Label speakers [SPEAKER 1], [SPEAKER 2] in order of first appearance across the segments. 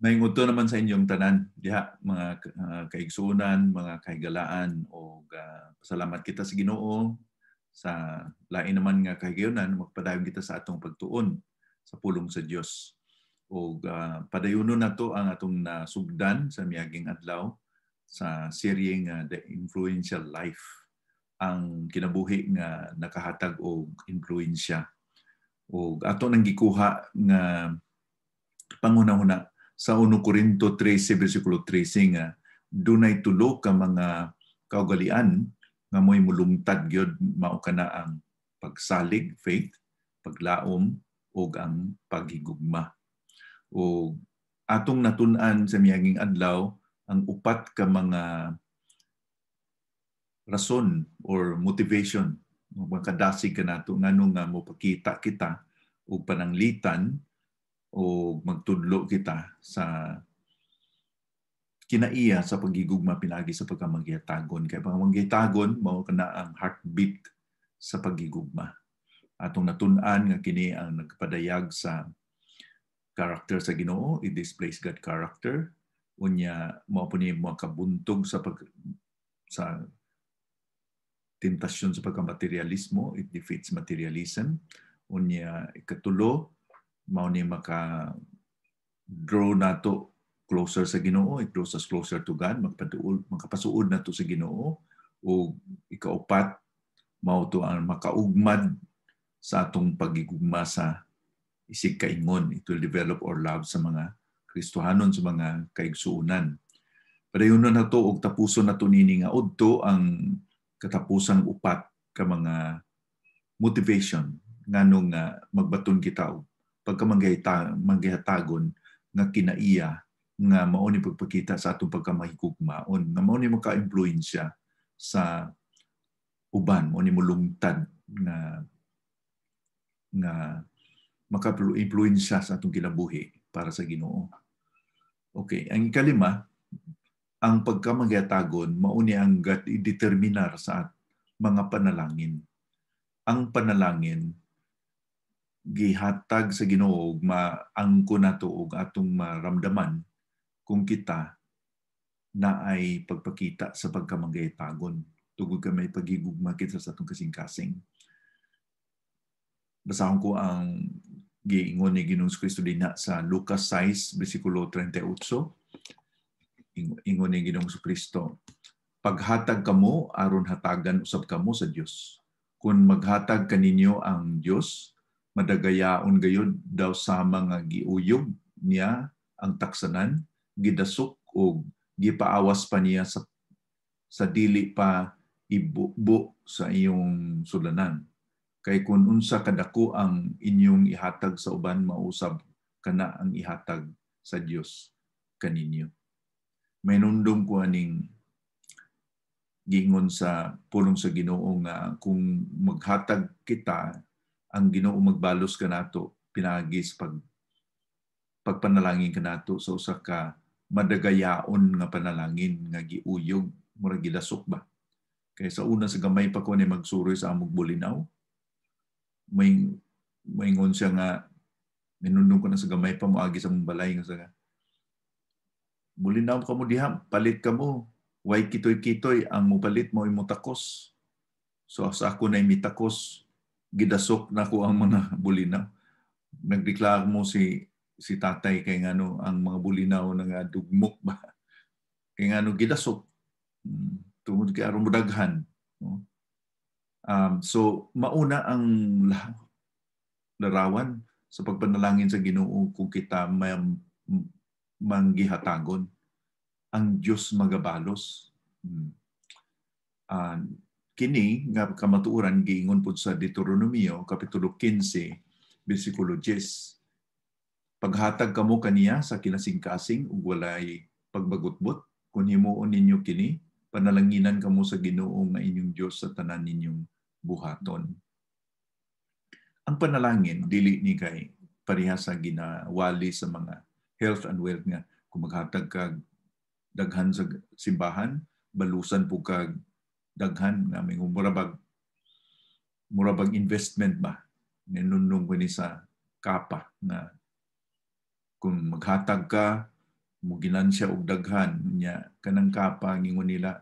[SPEAKER 1] Nainguto naman sa inyong tanan, diha, mga kaigsunan, mga kahigalaan, o pasalamat kita sa Ginoo sa lain naman nga kahigayonan, magpadayon kita sa atong pagtuon sa pulong sa Dios. O padayunon nato ang atong nasugdan sa miaging adlaw sa serye nga The Influential Life, ang kinabuhi nga nakahatag og impluwensya. O ato nang gikuha nga panghuna-huna sa 1 Corinto 13 versikulo 13 nga dunay tulo ka mga kaugalian nga mo'y mulungtad gyud, mao kana ang pagsalig, faith, paglaom, ug ang paghigugma. O atong natun-an sa miaging adlaw ang upat ka mga rason or motivation, makadasig ka nato nganong nga mopakita kita og pananglitan o magtudlo kita sa kinaiya sa paghigugma pinagi sa pagkamanggihatagon. Kaya pagkamanggihatagon, mao kana ang heartbeat sa paghigugma. Atong natun-an nga kini ang nagpadayag sa character sa Ginoo, it displays God character. Unya mao po ni makabuntog sa sa tentasyon sa pagkamaterialismo, it defeats materialism. Unya ikatulo, mao ni maka-draw nato closer sa Ginoo, it draws us closer to God, makapasuod nato sa Ginoo. O ikaupat, mao to ang makaugmad sa atong pagigugma sa isig kaingon. It will develop our love sa mga Kristohanon, sa mga kaigsuunan. Padayunon nato og tapuson nato nini nga udto ang katapusang upat ka mga motivation nganong magbaton kita og pagkamanggihatagon nga kinaiya nga mao ni pagpakita sa atong pagkamahigugmaon, nga mao ni maka-impluwensya sa uban, mao ni mulungtad nga maka-impluwensya sa atong kinabuhi para sa Ginoo. Okay, ang ikalima, ang pagkamanggihatagon mao ni ang determinar sa mga panalangin. Ang panalangin gihatag sa Ginoo maangko nato og atong maramdaman kung kita na ay pagpakita sa pagkamanggihatagon tungod ka may paghigugma kita sa atong kasing-kasing. Basahon ko ang giingon ni Ginoong Kristo dinha sa Lucas 6 bersikulo 38. Ingon ni Ginoong Kristo, paghatag kamo aron hatagan usab kamo sa Dios. Kung maghatag kaninyo ang Dios, madagayaon gayud daw sama nga giuyog niya ang taksanan, gidasok o gipaawas pa niya sa dili pa ibubo sa iyong sulanan. Kay kung unsa kadako ang inyong ihatag sa uban, mausab kana ang ihatag sa Dios kaninyo. May nundong ko aning giingon sa pulong sa Ginoo nga kung maghatag kita, ang Ginoo magbalos ka nato pinagis pagpanalangin ka nato sa usa ka madagayaon nga panalangin nga giuyog, murag gidasok ba. Kay sa una sa gamay pa ko ni magsuroy sa among bulinaw, may ingon siya nga ninundong ko na sa gamay pa moagi sa mong balay nga sa bulinaw ka mo diha, palit ka mo, way kitoy-kitoy ang mupalit mo imutakos. So sa ako na imitakos, gidasok na ko ang mga bulinaw. Nagreklamo si tatay kay ngano ang mga bulinaw nga dugmok ba. Kay ngano gidasok. Tungod kay aron mudaghan. So mauna ang larawan sa pagpanalangin sa Ginoo kung kita manggihatagon. Ang Diyos magabalos. Kini nga kamatuoran giingon pud sa Deuteronomio kapitulo 15 bersikulo 10. Paghatag kamo kaniya sa kinasing-kasing ug walay pagbagutbot, kun himuon ninyo kini, panalanginan kamo sa Ginoo nga inyong Dios sa tanan ninyong buhaton. Ang panalangin dili ni kay pareha sa ginawali sa mga health and wealth nga kung maghatag ka daghan sa simbahan, balusan po ka daghan nga may murabag investment ba. Ninunong ko ni sa kapa na kung maghatag ka muginan siya og daghan nya kanang kapa ngingon nila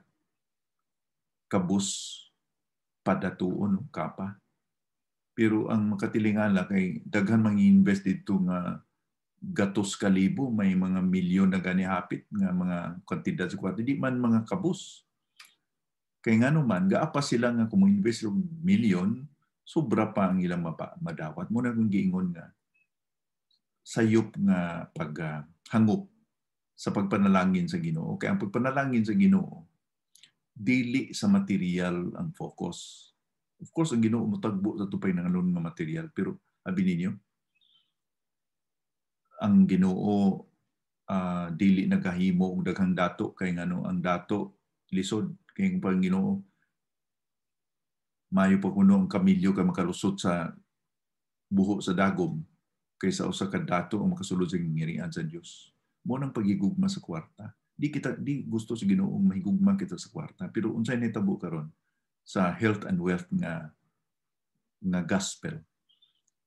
[SPEAKER 1] kabus padatuon kapa. Pero ang makatilingala kay daghan mang-invest dito nga gatos kalibo, may mga milyon na gani hapit nga mga kantidad sa kwarta, di man mga kabus. Kay nga naman, gaapa sila nga kung invest og milyon, sobra pa ang ilang madawat. Muna kung giingon nga, sayop nga paghangop sa pagpanalangin sa Ginoo. Kaya ang pagpanalangin sa Ginoo, dili sa material ang focus. Of course, ang Ginoo mutagbo sa tupay ng anon nga material, pero abi ninyo, ang Ginoo dili nagahimo og daghang dato kay ngano ang dato lisod kay ang Ginoo mayo pa kuno ang kamilyo kay makalusot sa buho sa dagom kaysa usa ka dato ang makasulod sa gingirian sa Dios. Mo nang pagigugma sa kwarta. Di gusto sa Ginoo mahigugma kita sa kwarta, pero unsay nahitabo karon sa health and wealth nga gospel.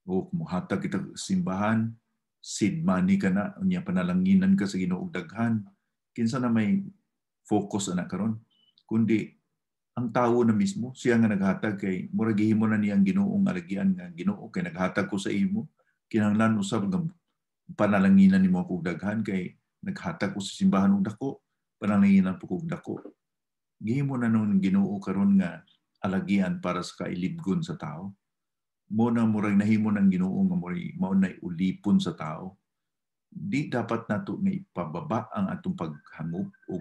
[SPEAKER 1] O muhatag kita simbahan, seed money ka na, unya panalanginan ka sa Ginoo og daghan. Kinsa na may focus ana karon? Kundi ang tawo na mismo, siya nga naghatag kay murag gihimo na niyang Ginoong alagian nga Ginoo kay naghatag ko sa imo. Kinahanglan usab nga panalanginan nimo og daghan kay naghatag ko sa simbahan og dako, panalanginan po og dako. Gihimo na nung Ginoo karon nga alagian para sa kailibgon sa tao. Mo na murag nahimo ng Ginoo nga mao na ulipon sa tao. Di dapat nato nga ipababa ang atong paghangop o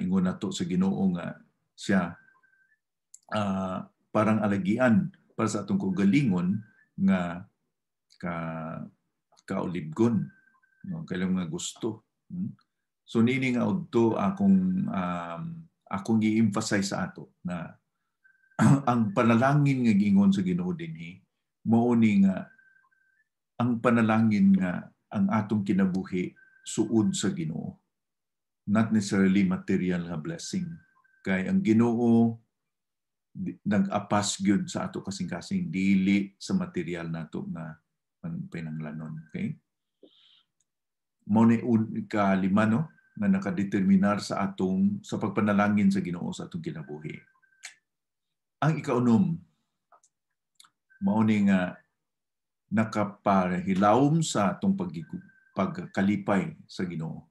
[SPEAKER 1] ingon nato sa Ginoo nga siya parang alagian para sa atong kaugalingon nga kaulibgon, no, kailang nga gusto. So nini nga udto akong i-emphasize sa ato na ang panalangin nga giingon sa Ginoo dinhi mao ni nga ang panalangin nga ang atong kinabuhi suod sa Ginoo, not necessarily material nga blessing. Kay ang Ginoo nag-apas gyud sa ato kasing-kasing dili sa material nato nga pinanglanon. Okay? Mao ni kalima, no, nga nakadeterminar sa pagpanalangin sa Ginoo sa atong kinabuhi. Ang ikaunom, mao ni nga nakaparehilawom sa atong pagkalipay sa Ginoo.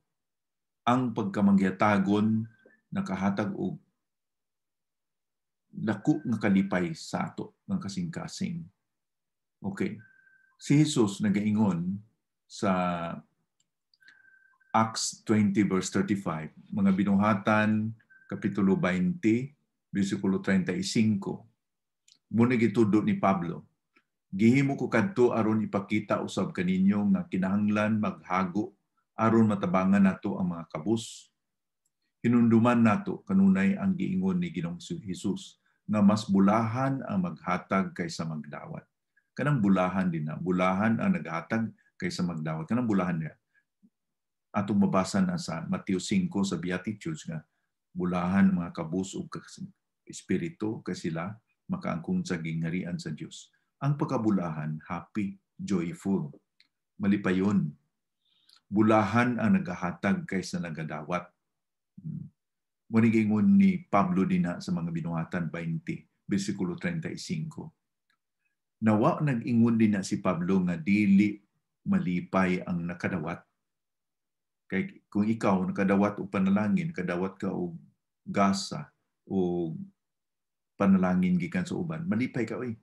[SPEAKER 1] Ang pagkamangyatagon nakahatag og dako nga kalipay sa ato ng kasing-kasing. Okay. Si Jesus nagaingon sa Acts 20 verse 35, mga binuhatan, kapitulo 20, versikulo 35. Muna gitudo ni Pablo, gihimo ko kadto aron ipakita usab kaninyo nga kinahanglan maghago aron matabangan nato ang mga kabus. Hinunduman nato kanunay ang giingon ni Ginoong Hesus nga mas bulahan ang maghatag kaysa magdawat. Kanang bulahan din na, bulahan ang naghatag kaysa magdawat. Kanang bulahan niya. Atong mabasa na sa Mateo 5 sa Beatitudes nga bulahan mga kabus ug espiritu kay sila makaangkon sa gingarian sa Dios. Ang pagkabulahan, happy, joyful, malipayon. Bulahan ang naghahatag kaysa nagadawat. Manigingon ni Pablo din sa mga binuhatan 20, versikulo 35. Nawa nag-ingon din si Pablo nga dili malipay ang nakadawat. Kay kung ikaw nakadawat og panalangin, kadawat ka og gasa o panalangin gikan sa uban, malipay ka oy.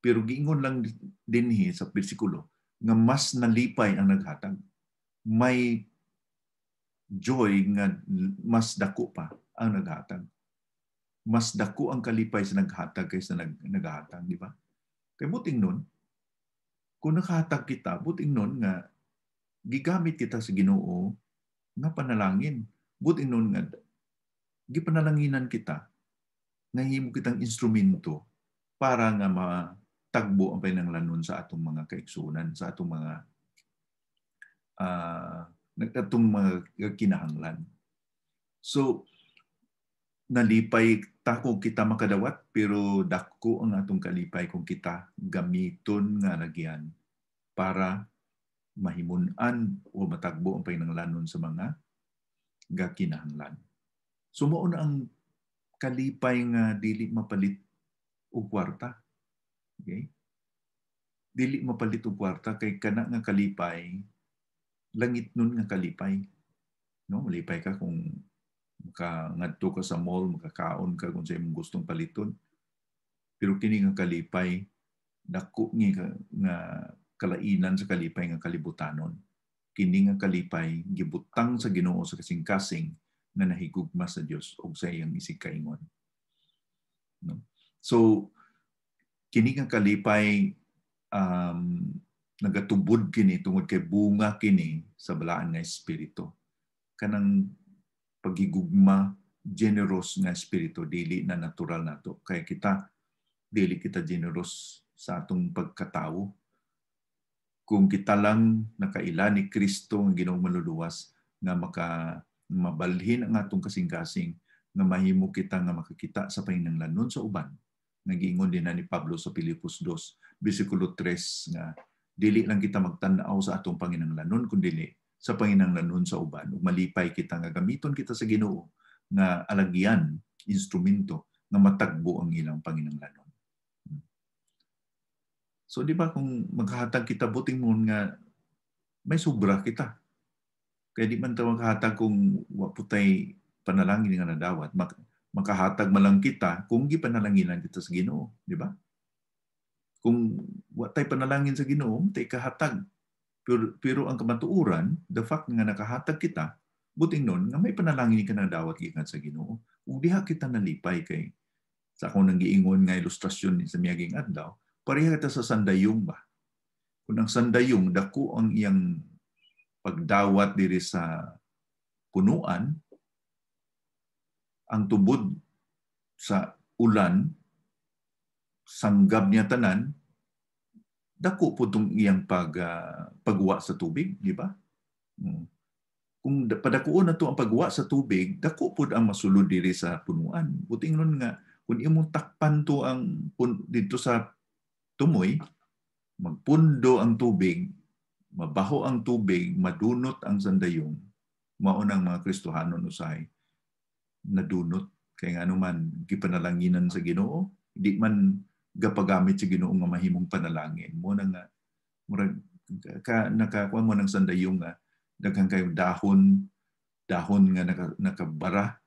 [SPEAKER 1] Pero giingon lang dinhi sa bersikulo nga mas nalipay ang naghatag. May joy nga mas dako pa ang naghatag. Mas dako ang kalipay sa naghatag kaysa naghatag, di ba? Kay buting nun, kung naghatag kita, buting nun nga gigamit kita sa Ginoo nga panalangin. Buting nun nga gipanalanginan kita nga himo kitang instrumento para nga matagbo ang pinanglanon sa atong mga kaigsunan, sa atong mga kinahanglan. So, nalipay ta kung kita makadawat, pero dako ang atong kalipay kung kita gamiton nga lagyan para mahimunan o matagbo ang panginahanglanon sa mga gakinahanglan. Sumuon ang kalipay nga dili mapalit og kwarta. Okay? Dili mapalit og kwarta kay kana nga kalipay langit nun nga kalipay. No, malipay ka kung ngadto ka sa mall, makakaon ka kung sa imong gustong paliton. Pero kini nga kalipay dako nga kalainan sa kalipay nga kalibutanon. Kini nga kalipay gibutang sa Ginoo sa kasing-kasing nga nahigugma sa Dios og sa iyang isig kaingon. No? So kini nga kalipay nagatubod kini tungod kay bunga kini sa balaan nga espiritu. Kanang pagigugma generous nga espiritu dili na natural nato kay kita dili kita generous sa atong pagkatawo. Kung kita lang nakaila ni Kristo nga Ginoong manluluwas nga mabalhin ang atong kasing-kasing nga mahimo kita nga makakita sa panginahanglanon sa uban. Nagiingon din na ni Pablo sa Filipos 2, versikulo 3 nga dili lang kita magtan-aw sa atong panginahanglanon kundi sa panginahanglanon sa uban. Ug malipay kita nga gamiton kita sa Ginoo nga alagyan, instrumento nga matagbo ang ilang panginahanglanon. So di ba kung maghahatag kita buting mo nga may sobra kita. Kaya di man tayo maghahatag kung waputay panalangin nga nadawat. Makahatag malang kita kung gipanalanginan kita sa Ginoo, di ba? Kung watay panalangin sa Ginoo, tay kahatag. Pero ang kamatuuran, the fact nga nakahatag kita, buting nun nga may panalangin ka nadawat gikan sa Ginoo. Ug diha kita nalipay kay sa akong nanggiingon nga ilustrasyon sa miyaging adlaw, pareha kita sa sandayong ba? Kung ang sandayong, dako ang iyang pagdawat diri sa punuan, ang tubod sa ulan, sanggab niya tanan, dako po itong iyang pagwa sa tubig, di ba? Kung padakuon na ito ang pagwa sa tubig, dako po ang masulod diri sa punuan. Buting nun nga, kung imong takpan to ang dito sa tumoy, magpundo ang tubig, mabaho ang tubig, madunot ang sandayong, maunang mga Kristohanon usay, nadunot. Kaya nga naman, gipanalanginan sa Ginoo, hindi man gapagamit sa Ginoo nga mahimong panalangin. Muna nga, nakakuha mo ng sandayong nga, daghang kayong dahon nga nakabara,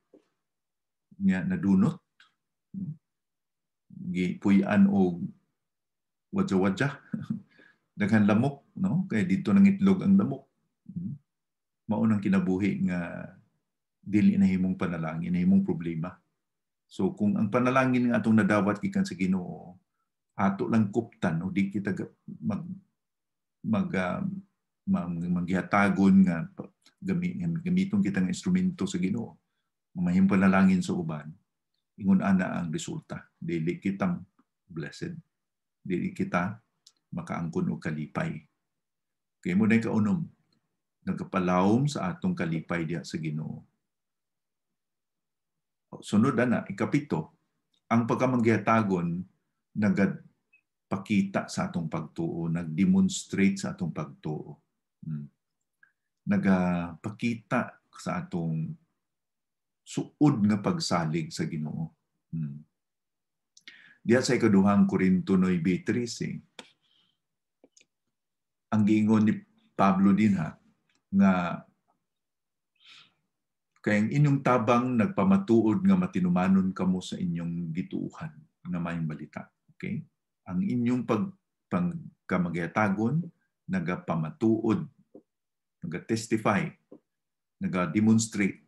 [SPEAKER 1] nga nadunot, gipuy-an o wadja-wadja. Daghan lamok, no? Kaya dito nang itlog ang lamok. Maunang kinabuhi nga dili na himong panalangin, na himong problema. So kung ang panalangin nga atong nadawat gikan sa Ginoo, ato lang kuptan o di kita maghihatagon nga gamiton kita nga instrumento sa Ginoo, mahimong panalangin sa uban, ingon ana ang resulta. Dili kita blessed. Dili kita makaangkon og kalipay. Kaya mo na kaunom, nagkapalawom sa atong kalipay diha sa Ginoo. Sunod na, ikapito, ang pagkamanggihatagon nagpakita sa atong pagtuo, nagdemonstrate sa atong pagtuo. Nagpakita sa atong suod nga pagsalig sa Ginoo. Diya sa ikaduhang Korinto 9:13, ang giingon ni Pablo din nga kayang inyong tabang nagpamatuod nga matinumanon kamo sa inyong gituuhan nga maayong balita. Okay? Ang inyong pagkamagyatagon nagapamatuod, nagatestify, nagademonstrate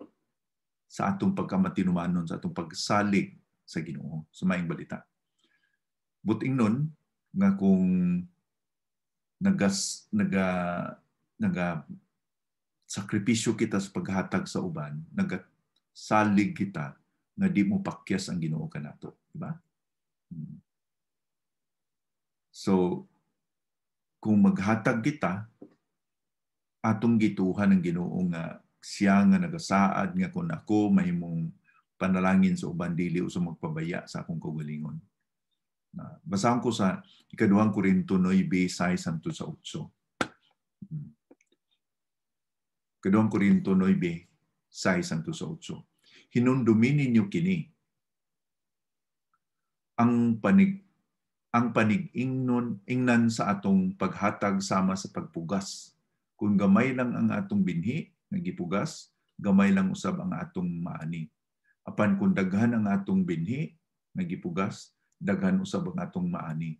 [SPEAKER 1] sa atong pagkamatinumanon, sa atong pagsalig sa Ginoo sa maayong balita. Buting nun nga kung sakripisyo kita sa paghatag sa uban, nagasalig kita nga di mo pakyas ang Ginoo kanato, di ba? So kung maghatag kita, atong gituhan ang Ginoo nga siya nga nagasaad nga kung ako mahimong panalangin sa uban dili usa magpabaya sa akong kaugalingon. Basahan ko sa ikaduhang Korinto 9:6-8. Ikaduhang Korinto 9:6-8. Hinundumi ninyo kini. Ang panig-ingnan sa atong paghatag sama sa pagpugas. Kung gamay lang ang atong binhi nga gipugas, gamay lang usab ang atong maani. Apan kung daghan ang atong binhi nga gipugas, daghan usab ang atong maani.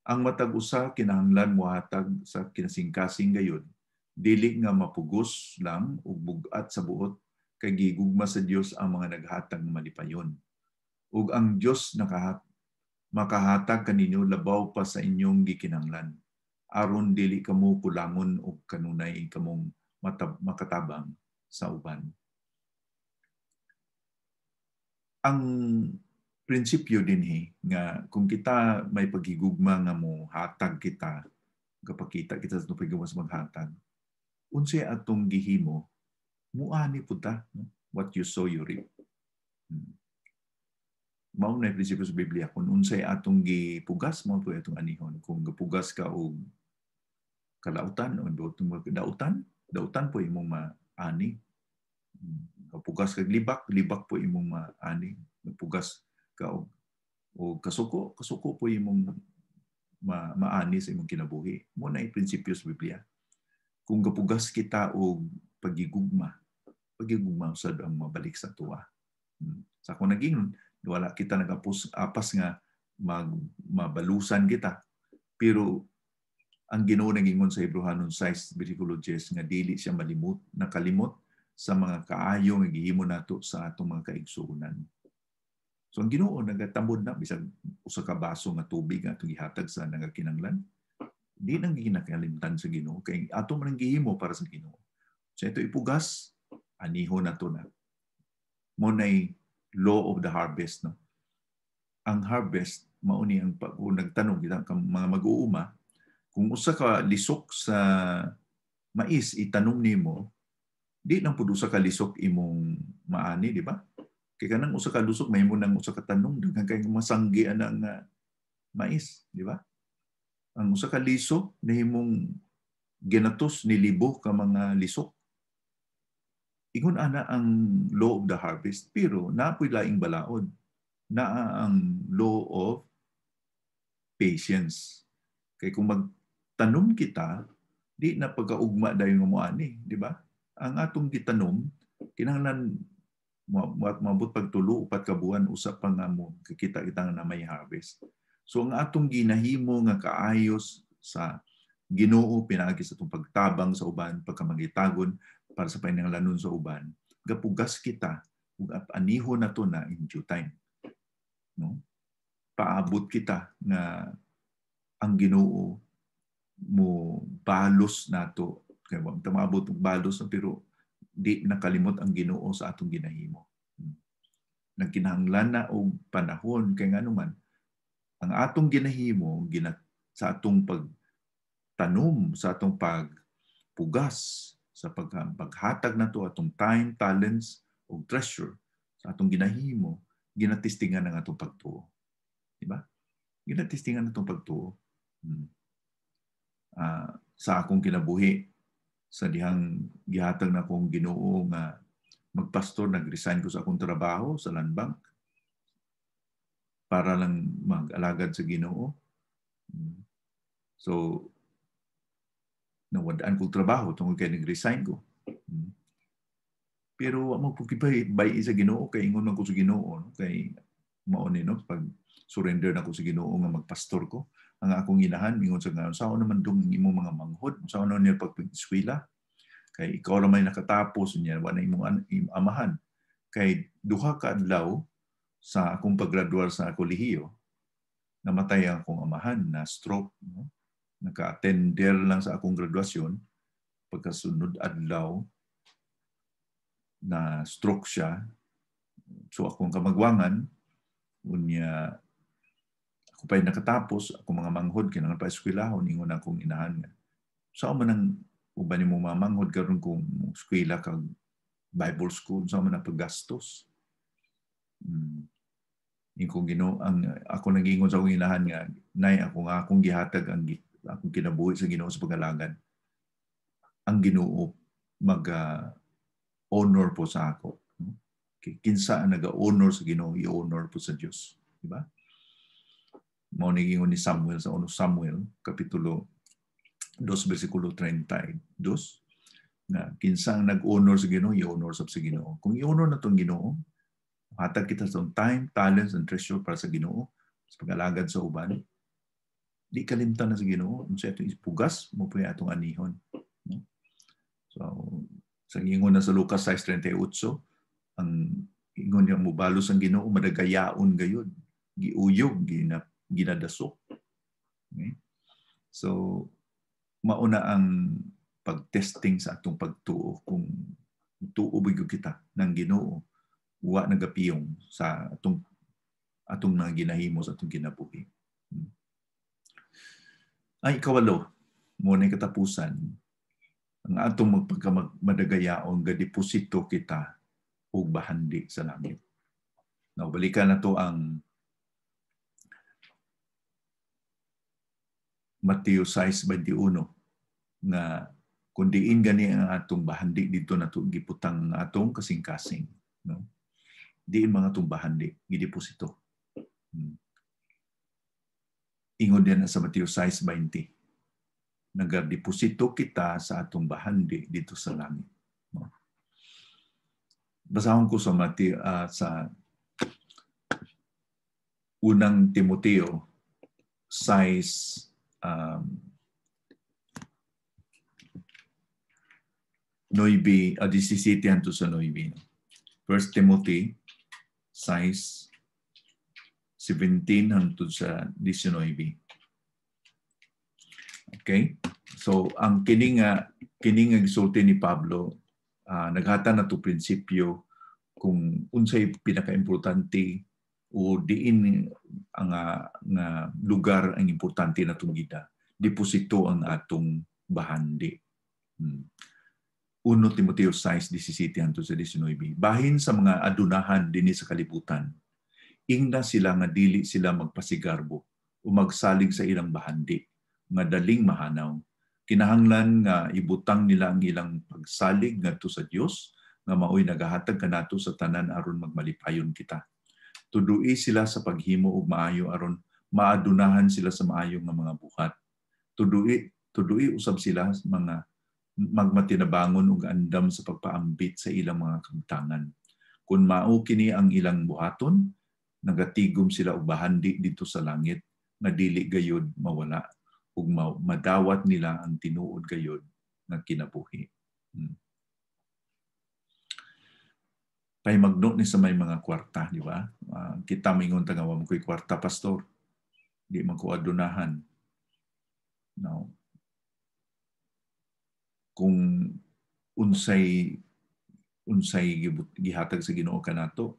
[SPEAKER 1] Ang matag usa kinahanglan mohatag sa kinasingkasing gayud, dili nga mapugos lang ug bugat sa buot kay gigugma sa Dios ang mga naghatag nga malipayon. Ug ang Dios makahatag kaninyo labaw pa sa inyong gikinahanglan, aron dili kamo kulangon og kanunay kamong makatabang sa uban. Ang prinsipyo dinhi nga kung kita may paghigugma nga mo hatag kita, kapakita kita sa pagigugma sa maghatag, unsay atong gihimo, muani pud ta, no? What you sow you reap. Mao na prinsipyo sa Biblia, kung unsay atong gipugas mao po atong anihon. Kung gapugas ka og kalautan o dautan po imong maani. Gapugas kag libak po imong maani. Gapugas ka og kasuko po imong maani sa imong kinabuhi. Mo na prinsipyo sa Biblia. Kung gapugas kita og pagigugma usad ang mabalik sa tuwa. Sa kung naging wala kita apas nga mabalusan kita. Pero ang Ginoo nagingon sa Hebrehanon 6:10 nga dili siya nakalimot sa mga kaayo nga gihimo nato sa atong mga kaigsuonan. So ang Ginoo nagatambod na bisag usa ka baso nga tubig nga atong gihatag sa nagakinahanglan. Di nang ginakalimtan sa Ginoo kay ato man ang gihimo para sa Ginoo. So ito ipugas, anihon nato na. Mo nay law of the harvest, no? Ang harvest mao ni ang pag nagtanong kita mga mag-uuma, kung usa ka lisok sa mais itanom nimo, di lang pud usa ka lisok imong maani, di ba? Kay kanang usa ka lusok mahimo nang usa ka tanom daghan kay masanggian ang mais, di ba? Ang usa ka lisok nahimong ginatos ni libo ka mga lisok. Ingon ana ang law of the harvest, pero napoy laing balaod. Naa ang law of patience. Kay kung magtanom kita, di na pagkaugma dayon nga moani, di ba? Ang atong gitanom, kinahanglan mabot pagtulo upat ka buwan usap pa nga mo kita na may harvest. So ang atong ginahimo nga kaayos sa Ginoo pinaagi sa atong pagtabang sa uban, pagkamangitagon para sa paningalanon sa uban, gapugas kita ug anihon nato na in due time. No? Paabot kita nga ang Ginoo mo balos nato kay wa maabot og balos pero di nakalimot ang Ginoo sa atong ginahimo. Nagkinahanglan na og panahon kay nganuman ang atong ginahimo sa atong pagtanom, sa atong pagpugas, sa paghatag nato atong time, talents ug treasure sa atong ginahimo, ginatistingan ang atong pagtuo. Di ba? Ginatistingan atong pagtuo. Sa akong kinabuhi, sa dihang gihatag na akong Ginoo nga magpastor, nag-resign ko sa akong trabaho sa land bank para lang mag-alagad sa Ginoo. So, nawadaan kong trabaho tungkol kay nag-resign ko. Pero magpukipay sa Ginoo kay ingon man ko sa Ginoo, no? Kay mauni no pag surrender na ko sa Ginoo nga magpastor ko. Ang akong inahan ingon sa nga sao naman dong imong mga manghod, sao na niya pag-eskwela. Kay ikaw ra may nakatapos niya wa na imong amahan. Kay duha ka adlaw sa akong paggraduar sa kolehiyo, namatay ang akong amahan na stroke, no? Naka-attender lang sa akong graduasyon, pagkasunod adlaw na stroke siya. So akong kamagwangan, unya ako pa'y nakatapos, ako mga manghod, kinangan pa eskwelahon, ingon akong inahan nga. Saan man ang uban ni mong mamanghod karon kung eskwela kag Bible school, saan man ang paggastos. Kung Ginoo ang ako nagingon sa akong inahan nga nay ako nga akong gihatag ang akong kinabuhi sa Ginoo sa pag-alagad. Ang Ginoo mag honor po sa ako. Kinsa ang naga-honor sa Ginoo, i-honor po sa Dios, di ba? Mao nagingon ni Samuel sa 1 Samuel kapitulo 2 bersikulo 32 na kinsa ang nag-honor sa Ginoo, i-honor sa Ginoo. Kung i-honor na tong Ginoo, hatag kita sa time, talents, and treasure para sa Ginoo, sa pag-alagad sa uban. Di kalimtan na sa Ginoo, unsa itong ipugas, mo pa atong anihon. So, sa ingon na sa Lucas 6:38, ang ingon niya mubalos ang Ginoo, madagayaon gayud, giuyog, ginadasok. Okay? So, mauna ang pag-testing sa atong pagtuo kung tuo ba kita ng Ginoo, wa nagapiyong sa atong mga ginahimo sa atong kinabuhi. Ay ikawalo, mo na katapusan, ang atong magpagkamadagayaon gadeposito kita og bahandi sa langit. Now, balikan na to ang Mateo 6:21 nga kung diin gani ang atong bahandi dito na to giputang atong kasing-kasing, no? Diin mga atong bahandi gideposito. Ingon din sa Mateo 6:20. Nagadeposito kita sa atong bahandi dito sa langit. No? Basahon ko sa Mateo sa unang Timoteo 6 9 17 hangtod sa 9. 1 Timothy 6:17 hangtod sa 19. Okay? So ang kining gisulti ni Pablo, naghata na to prinsipyo kung unsay pinaka-importante o diin ang nga lugar ang importante na tungida. Deposito ang atong bahandi. 1 Timoteo 6:17 hangtod sa 19. Bahin sa mga adunahan dinhi sa kalibutan, ingna sila nga dili sila magpasigarbo o magsalig sa ilang bahandi nga daling mahanaw. Kinahanglan nga ibutang nila ang ilang pagsalig ngadto sa Dios nga maoy nagahatag kanato sa tanan aron magmalipayon kita. Tudui sila sa paghimo og maayo aron maadunahan sila sa maayo nga mga buhat. Tudui usab sila mga magmatinabangon og andam sa pagpaambit sa ilang mga kamtangan. Kung mao kini ang ilang buhaton, nagatigom sila og bahandi dito sa langit nga dili gayud mawala ug madawat nila ang tinuod gayud nga kinabuhi. Pahimagno ni sa may mga kwarta, di ba? Kita mingon ta nga wa mo koy kwarta, pastor. Di man ko adunahan. Now, kung unsay gihatag sa Ginoo kanato,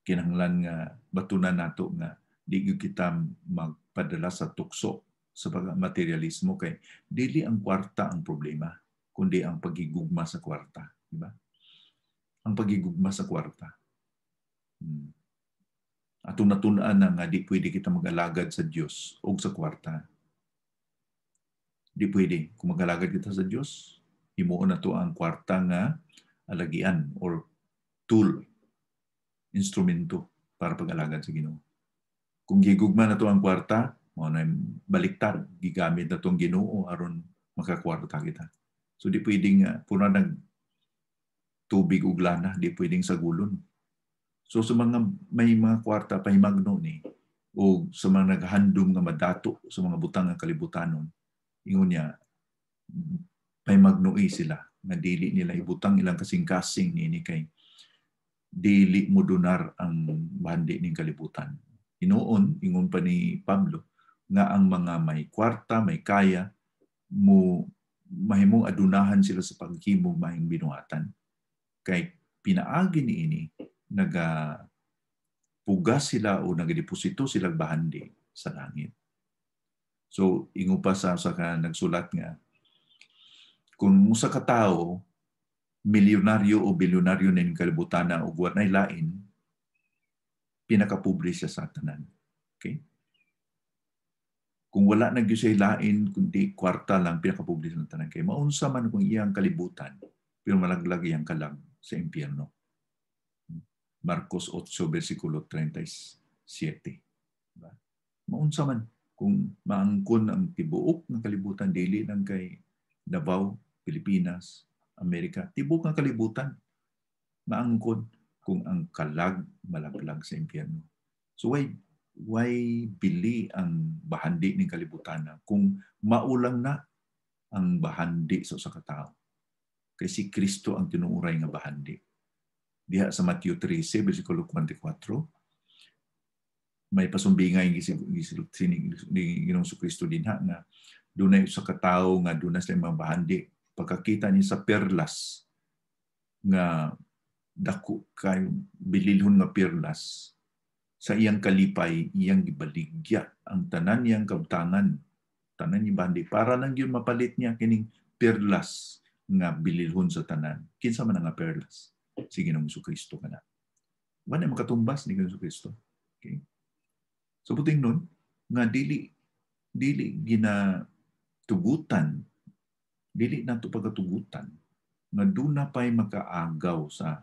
[SPEAKER 1] kinahanglan nga batunan nato nga di gyud kita magpadala sa tukso sa materialismo kay dili ang kwarta ang problema kundi ang pagigugma sa kwarta, di ba? Ang pagigugma sa kwarta. Atong natun-an na nga di pwede kita mag-alagad sa Dios o sa kwarta. Di pwede. Kung mag-alagad kita sa Dios, himuon na to ang kwarta nga alagian or tool, instrumento para pag-alagad sa Ginoo. Kung gigugma na to ang kwarta, mao na baliktad, gigamit na tong Ginoo aron makakwarta kita. So di pwedeng pura nag tubig ug lana, di pwedeng sagulon. So sa mga may mga kwarta pahimagno ni o sa mga naghandom nga madato sa mga butang nga kalibutanon, ingon niya pahimagnoy sila nga dili nila ibutang ilang kasing-kasing niini kay dili modunar ang bahandi ning kalibutan. Hinuon, ingon pa ni Pablo, nga ang mga may kwarta, may kaya, mahimong adunahan sila sa paghimong mahing binuhatan. Kay pinaagi niini, nagapugas sila o nagadeposito sila bahandi sa langit. So, ingon pa sa nagsulat nga, kung musa ka tao, milyonaryo o bilyonaryo ning kalibutan o buwan ay lain, pinakapobre siya sa tanan. Okay? Kung wala na gyud siya lain kundi kwarta lang pinakapobre sa tanan kay maunsa man kung iyang kalibutan pero malaglag iyang kalag sa impyerno. Marcos 8 versikulo 37. Diba? Maunsa man kung maangkon ang tibuok ng kalibutan dili lang kay Davao, Pilipinas, Amerika, tibuok ng kalibutan maangkon kung ang kalag malaglag sa impyerno. So why bili ang bahandi ng kalibutan kung maulang na ang bahandi sa katao? Kay si Kristo ang tinuuray nga bahandi. Diha sa Matthew 13, versikulo 24, may pasumbingay ni Ginoong Kristo din nga dunay sa katao nga dunay sila mga bahandi. Pagkakita niya sa perlas nga dako kay bililhon nga perlas sa iyang kalipay iyang gibaligya ang tanan niyang kabtangan tanan ni bandi para lang gyud mapalit niya kining perlas nga bililhon sa tanan. Kinsa man nga perlas? Si Ginoong Kristo kana. Wala makatumbas ni Ginoong Kristo. Okay? So buting nun nga dili ginatugutan, dili nato pagatugutan nga duna pay makaagaw sa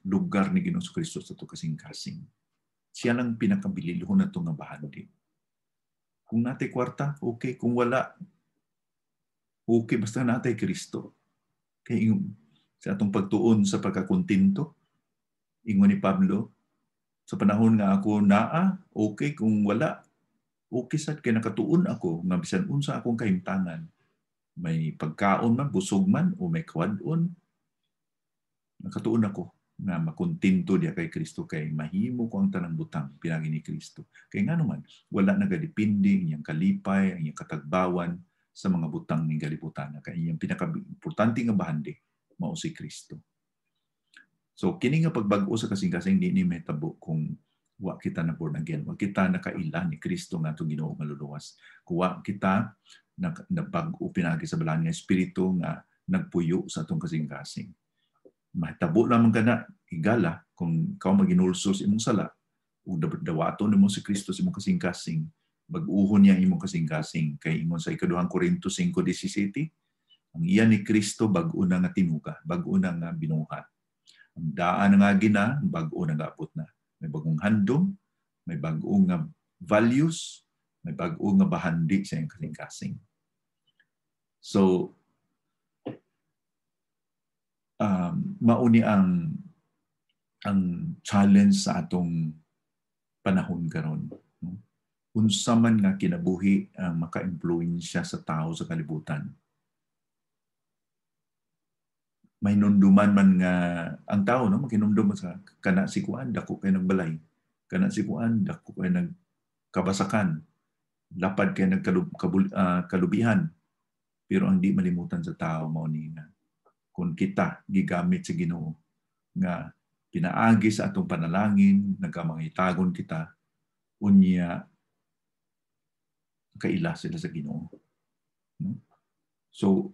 [SPEAKER 1] lugar ni Ginoong Kristo sa to kasing-kasing. Siya lang pinakabililhon na ito nga bahandi. Kung natay kwarta, okay. Kung wala, okay. Basta natay Kristo. Kaya sa atong pagtuon sa pagkakontinto, ingon ni Pablo, sa panahon nga ako naa, okay. Kung wala, okay sad kay nakatuon ako, nga bisan unsa akong kahimtangan. May pagkaon man, busog man, o may kawadon, nakatuon ako nga makontinto diya kay Kristo kay mahimo ko ang tanang butang pinagi ni Kristo. Kay nga naman, wala nagadepende iyang kalipay, ang iyang katagbawan sa mga butang ning kalibutan. Kay iyang pinaka-importante nga bahandi mao si Kristo. So kini nga pagbag-o sa kasing-kasing di ni mahitabo kung wa kita na born again, wa kita nakaila ni Kristo nga itong Ginoo nga luluwas. Kung wa kita nabag-o pinagi sa balaan nga espiritu nga nagpuyo sa atong kasing-kasing. Mahitabo naman ka na, higala, kung ikaw maginulso sa imong sala, o dawato na mo si Kristo sa imong kasing-kasing, bag-uhon niya imong kasing-kasing, kay ingon sa ikaduhang Korinto 5:17, ang iya ni Kristo bag-o na nga tinuga, bag-o na nga binuhat. Ang daan nga gina, bag-o na gaapot na. May bagong handom, may bag-o nga values, may bag-o nga bahandi sa iyong kasing-kasing. So, mauni ang challenge sa atong panahon karon. Unsa man nga kinabuhi ang maka-impluwensya sa tao sa kalibutan. May nunduman man nga ang tao no makinumdum sa kana si kuan dako kay nagbalay, kana si kuan dako kay nagkabasakan, lapad kay nagkalubihan. Pero ang di malimutan sa tao mao ni nga kung kita gigamit sa Ginoo nga pinaagi sa atong panalangin, nagkamangitagon kita, unya kaila sila sa Ginoo. So,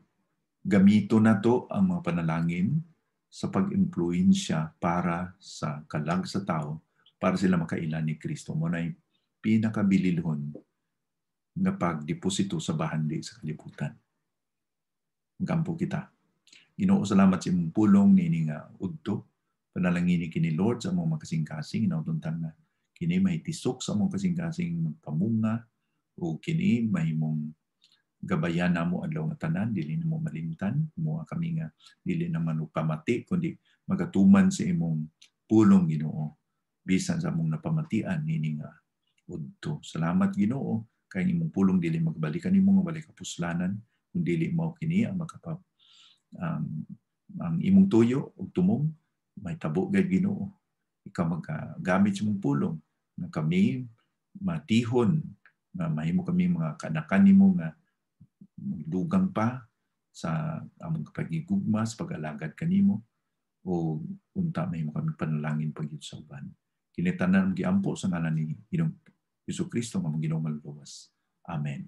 [SPEAKER 1] gamito na to ang mga panalangin sa pag-impluwensya para sa kalag sa tao, para sila makaila ni Kristo. Muna'y pinakabililhon nga pagdeposito sa bahandi sa kalibutan. Gampo kita. Ginoo, salamat sa imong pulong nini nga udto. Panalangin kini Lord sa among makasing-kasing inautungtan na kini mahitisok sa among kasing-kasing magpamunga o kini mahimong gabayan namo adlaw nga tanan dili namo malimtan mo kami nga dili naman upamati kundi magatuman sa imong pulong Ginoo bisan sa among napamatian nini nga udto. Salamat Ginoo kay imong pulong dili magbalikan nimo nga balik kapuslanan kun dili mao kini ang makapap ang imong tuyo ug tumong may tabo gayud Ginoo. Ikaw magagamit sa imong pulong nga kami matihon nga mahimo kami mga kanakan nimo nga dugang pa sa among pagigugma sa pag-alagad kanimo o unta mahimo kami panalangin pagyud sa uban. Kini tanan giampo sa ngalan ni Ginoong Hesus Kristo nga Ginoo nga luwas. Amen.